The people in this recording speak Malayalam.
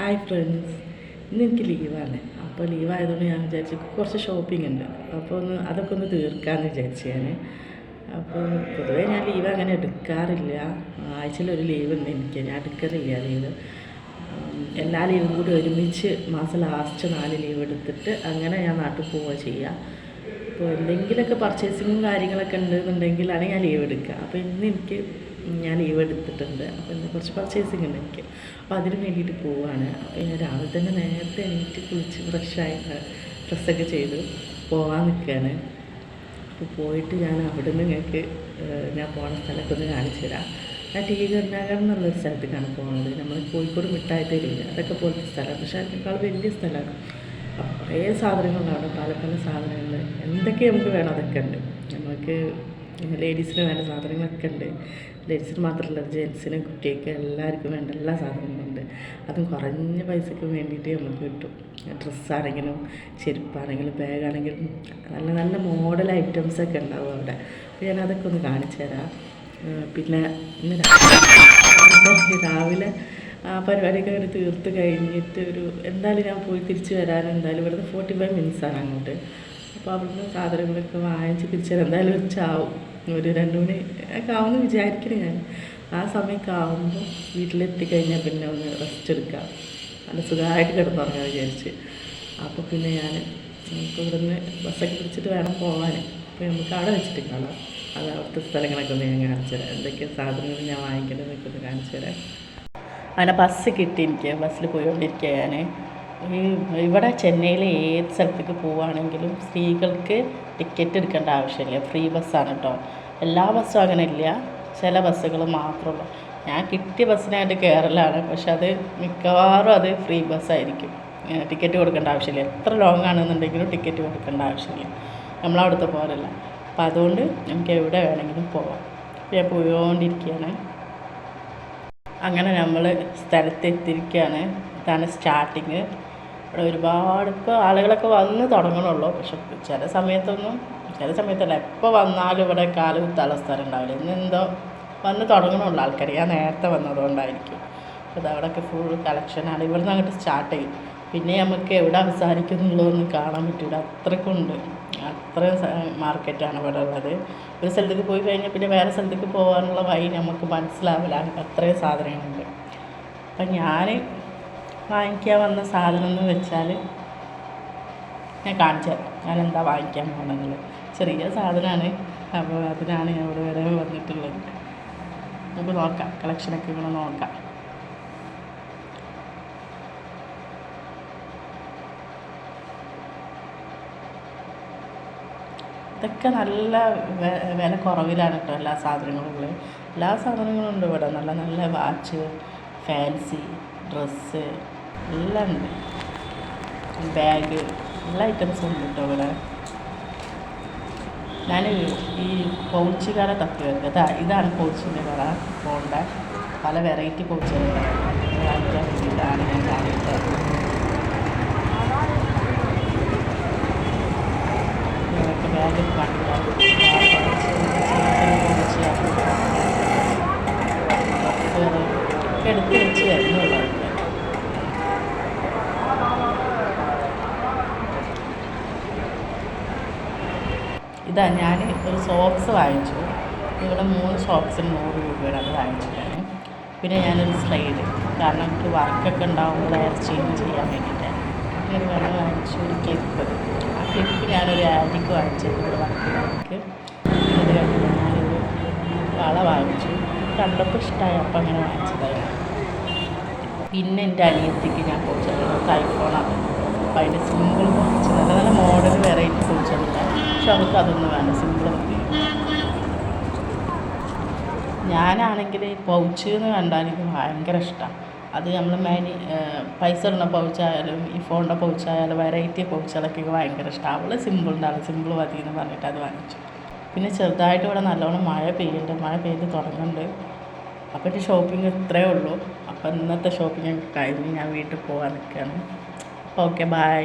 ഹായ് ഫ്രണ്ട്സ്, ഇന്ന് എനിക്ക് ലീവാണ്. അപ്പോൾ ലീവായതുകൊണ്ട് ഞാൻ വിചാരിച്ചു കുറച്ച് ഷോപ്പിംഗ് ഉണ്ട്, അപ്പോൾ അതൊക്കെ ഒന്ന് തീർക്കാമെന്ന് വിചാരിച്ചു ഞാൻ. അപ്പോൾ പൊതുവേ ഞാൻ ലീവ് അങ്ങനെ എടുക്കാറില്ല. ആഴ്ചയിലൊരു ലീവ് ഉണ്ട് എനിക്ക്, ഞാൻ എടുക്കാറില്ല ലീവ്. എല്ലാ ലീവും കൂടി ഒരുമിച്ച് മാസം ലാസ്റ്റ് 4 ലീവ് എടുത്തിട്ട് അങ്ങനെ ഞാൻ നാട്ടിൽ പോവുക ചെയ്യുക. അപ്പോൾ എന്തെങ്കിലുമൊക്കെ പർച്ചേസിങ്ങും കാര്യങ്ങളൊക്കെ ഉണ്ടെന്നുണ്ടെങ്കിലാണ് ഞാൻ ലീവ് എടുക്കുക. അപ്പോൾ ഇന്ന് ഞാൻ ലീവ് എടുത്തിട്ടുണ്ട്. അപ്പോൾ ഇന്ന് കുറച്ച് പർച്ചേസിങ് ഉണ്ട് എനിക്ക്. അപ്പോൾ അതിന് വേണ്ടിയിട്ട് പോവുകയാണ്. അപ്പോൾ ഞാൻ രാവിലെ തന്നെ നേരത്തെ എണീറ്റ് കുളിച്ച് ഫ്രഷായി ഡ്രസ്സൊക്കെ ചെയ്ത് പോകാൻ നിൽക്കുകയാണ്. അപ്പോൾ പോയിട്ട് ഞാൻ അവിടെ നിന്ന് നിങ്ങൾക്ക് ഞാൻ പോകുന്ന സ്ഥലമൊക്കെ ഒന്ന് കാണിച്ചു തരാം. ഞാൻ ടി കരുണാകരൻ എന്നുള്ളൊരു സ്ഥലത്തേക്കാണ് പോകുന്നത്. നമ്മൾ കോഴിക്കോട് മിഠായി തെരുവില്ല, അതൊക്കെ പോലത്തെ സ്ഥലമാണ്. പക്ഷേ അതിനേക്കാൾ വലിയ സ്ഥലമാണ്. അപ്പോൾ കുറേ സാധനങ്ങളുണ്ടാവും, പല പല സാധനങ്ങൾ. എന്തൊക്കെ നമുക്ക് വേണം അതൊക്കെ ഉണ്ട്. നമുക്ക് ലേഡീസിന് വേണ്ട സാധനങ്ങളൊക്കെ ഉണ്ട്. ലേഡീസിന് മാത്രമല്ല, ജെൻസിനും കുട്ടിയൊക്കെ എല്ലാവർക്കും വേണ്ട എല്ലാ സാധനങ്ങളുണ്ട്. അതും കുറഞ്ഞ പൈസയ്ക്ക് വേണ്ടിയിട്ട് നമുക്ക് കിട്ടും. ഡ്രസ്സാണെങ്കിലും ചെരുപ്പാണെങ്കിലും ബാഗാണെങ്കിലും നല്ല നല്ല മോഡൽ ഐറ്റംസൊക്കെ ഉണ്ടാവും അവിടെ. അപ്പോൾ ഞാൻ അതൊക്കെ ഒന്ന് കാണിച്ചു തരാം. പിന്നെ ഇന്ന് രാവിലെ ആ പരിപാടിയൊക്കെ അങ്ങനെ തീർത്ത് കഴിഞ്ഞിട്ട് എന്തായാലും ഞാൻ പോയി തിരിച്ച് വരാൻ എന്തായാലും ഇവിടുന്ന് 45 മിനിറ്റ്സാണ് അങ്ങോട്ട്. അപ്പോൾ അവിടുന്ന് സാധനങ്ങളൊക്കെ വാങ്ങിച്ച് തിരിച്ചു വരാൻ എന്തായാലും ഉച്ചയാവും, ഒരു 2 മണി ഒക്കെ ആവുമെന്ന് വിചാരിക്കുന്നു ഞാൻ. ആ സമയമൊക്കെ ആവുമ്പോൾ വീട്ടിലെത്തിക്കഴിഞ്ഞാൽ പിന്നെ ഒന്ന് റെസ്റ്റ് എടുക്കാം, നല്ല സുഖമായിട്ട് കിടന്നുറങ്ങാൻ വിചാരിച്ച്. അപ്പോൾ പിന്നെ നമുക്ക് ഇവിടുന്ന് ബസ്സൊക്കെ പിടിച്ചിട്ട് വേണം പോകാൻ. അപ്പോൾ നമുക്ക് അവിടെ വെച്ചിട്ട് കാണാം. അത് അവിടുത്തെ സ്ഥലങ്ങളൊക്കെ ഒന്ന് ഞാൻ കാണിച്ചു തരാം. എന്തൊക്കെ സാധനങ്ങൾ ഞാൻ വാങ്ങിക്കേണ്ടതെന്നൊക്കെ ഒന്ന് കാണിച്ചു തരാം. അങ്ങനെ ബസ് കിട്ടി എനിക്ക്. ബസ്സിൽ പോയിക്കൊണ്ടിരിക്കുക ഞാൻ. ഇവിടെ ചെന്നൈയിലെ ഏത് സ്ഥലത്തേക്ക് പോവുകയാണെങ്കിലും സ്ത്രീകൾക്ക് ടിക്കറ്റ് എടുക്കേണ്ട ആവശ്യമില്ല, ഫ്രീ ബസ്സാണ് കേട്ടോ. എല്ലാ ബസ്സും അങ്ങനെ ഇല്ല, ചില ബസ്സുകൾ മാത്രമുള്ളൂ. ഞാൻ കിട്ടിയ ബസ്സിനായിട്ട് കയറലാണ്, പക്ഷെ അത് മിക്കവാറും അത് ഫ്രീ ബസ്സായിരിക്കും. ടിക്കറ്റ് കൊടുക്കേണ്ട ആവശ്യമില്ല. എത്ര ലോങ് ആണെന്നുണ്ടെങ്കിലും ടിക്കറ്റ് കൊടുക്കേണ്ട ആവശ്യമില്ല, നമ്മളവിടുത്തെ പോലല്ല. അപ്പം അതുകൊണ്ട് നമുക്ക് എവിടെ വേണമെങ്കിലും പോവാം. ഞാൻ പോയിക്കൊണ്ടിരിക്കുകയാണ്. അങ്ങനെ നമ്മൾ സ്ഥലത്തെത്തിയിരിക്കുകയാണ്. ഇതാണ് സ്റ്റാർട്ടിങ്. ഇവിടെ ഒരുപാട് ഇപ്പോൾ ആളുകളൊക്കെ വന്ന് തുടങ്ങണുള്ളൂ. പക്ഷെ ചില സമയത്തല്ല, എപ്പോൾ വന്നാലും ഇവിടെ കാല് കുത്താനുള്ള സ്ഥലം ഉണ്ടാവില്ല. ഇന്നെന്തോ വന്ന് തുടങ്ങണുള്ളൂ ആൾക്കാർ. ഞാൻ നേരത്തെ വന്നതുകൊണ്ടായിരിക്കും. അപ്പോൾ അവിടെയൊക്കെ ഫുൾ കളക്ഷനാണ്. ഇവിടെ നിന്ന് അങ്ങോട്ട് സ്റ്റാർട്ട് ചെയ്യും. പിന്നെ നമുക്ക് എവിടെ അവസാനിക്കുന്നുള്ളതൊന്നും കാണാൻ പറ്റില്ല, അത്രയ്ക്കുണ്ട്. അത്രയും മാർക്കറ്റാണ് ഇവിടെ ഉള്ളത്. ഒരു സ്ഥലത്തേക്ക് പോയി കഴിഞ്ഞാൽ പിന്നെ വേറെ സ്ഥലത്തേക്ക് പോകാനുള്ള വഴി നമുക്ക് മനസ്സിലാവില്ല, അത്രയും സാധനങ്ങളുണ്ട്. അപ്പം ഞാൻ വാങ്ങിക്കാൻ വന്ന സാധനം എന്ന് വെച്ചാൽ ഞാൻ കാണിച്ചു തരാം ഞാൻ എന്താ വാങ്ങിക്കാൻ പോകുന്നത്. ചെറിയ സാധനമാണ്, അപ്പോൾ അതിനാണ് ഞാൻ ഇവിടെ വരെ വന്നിട്ടുള്ളത്. നമുക്ക് നോക്കാം, കളക്ഷനൊക്കെ ഇങ്ങനെ നോക്കാം. ഇതൊക്കെ നല്ല വില കുറവിലാണ് കേട്ടോ എല്ലാ സാധനങ്ങളും ഉള്ളത്. എല്ലാ സാധനങ്ങളും ഉണ്ട് ഇവിടെ. നല്ല നല്ല വാച്ച്, ഫാൻസി ഡ്രസ്സ് എല്ലാം ഉണ്ട്. ബാഗ്, എല്ലാ ഐറ്റംസും ഉണ്ട് കേട്ടോ ഇവിടെ. ഞാൻ ഈ പൗച്ച് കട തപ്പി വെക്കുക. ഇതാണ് പൗച്ചിൻ്റെ കട. പോണ്ട പല വെറൈറ്റി പൗച്ചുകളുണ്ട്. വാങ്ങിക്കാൻ വേണ്ടിയിട്ടാണ് ഞാൻ കാര്യമായിട്ട് ബാഗ് എടുത്ത് വെച്ച് വരുന്നുള്ളൂ. ഇതാ ഞാൻ ഒരു സോക്സ് വാങ്ങിച്ചു. ഇവിടെ 3 സോക്സിന് 100 രൂപയാണ് അത് വാങ്ങിച്ചിട്ടാണ്. പിന്നെ ഞാനൊരു സ്ലൈഡ്, കാരണം എനിക്ക് വർക്കൊക്കെ ഉണ്ടാകുമ്പോൾ ഹെയർ ചേഞ്ച് ചെയ്യാൻ വേണ്ടിയിട്ട് ഒരു വെള്ളം വാങ്ങിച്ചു. ഒരു ക്ലിപ്പ്, ആ ക്ലിപ്പ് ഞാനൊരു ആൻറ്റിക്ക് വാങ്ങിച്ചിട്ടുണ്ട്, വർക്ക്. ഇത് കണ്ടു ഞാനൊരു വള വാങ്ങിച്ചു. കണ്ടപ്പോൾ ഇഷ്ടമായി, അപ്പം അങ്ങനെ വാങ്ങിച്ചതായിരുന്നു. പിന്നെ എൻ്റെ അനിയത്തിക്ക് ഞാൻ കുറച്ചിട്ടുള്ളത് ഐഫോണാണ്. അപ്പോൾ അതിൻ്റെ സിമ്പിൾ കുറച്ച് നല്ല നല്ല മോഡൽ വെറൈറ്റി കുറച്ചിട്ടില്ല. പക്ഷെ അവർക്ക് അതൊന്നും വേണ്ട, സിമ്പിൾ മതി. ഞാനാണെങ്കിൽ പൗച്ച് എന്ന് കണ്ടാൽ എനിക്ക് ഭയങ്കര ഇഷ്ടമാണ്. അത് നമ്മൾ പൈസ ഇടുന്ന പൗച്ചായാലും ഈ ഫോണിൻ്റെ പൗച്ചായാലും വെറൈറ്റി പൗച്ചുകളൊക്കെ ഭയങ്കര ഇഷ്ടമാണ്. അവൾ സിമ്പിൾ ഉണ്ടാവും, സിമ്പിൾ മതി എന്ന് പറഞ്ഞിട്ട് അത് വാങ്ങിച്ചു. പിന്നെ ചെറുതായിട്ട് ഇവിടെ നല്ലോണം മഴ പെയ്ത് തുടങ്ങുന്നുണ്ട്. അപ്പോൾ എൻ്റെ ഷോപ്പിംഗ് ഇത്രയേ ഉള്ളൂ. അപ്പോൾ ഇന്നത്തെ ഷോപ്പിംഗ് കഴിഞ്ഞ് ഞാൻ വീട്ടിൽ പോകാൻ നിൽക്കുകയാണ്. Okay, by.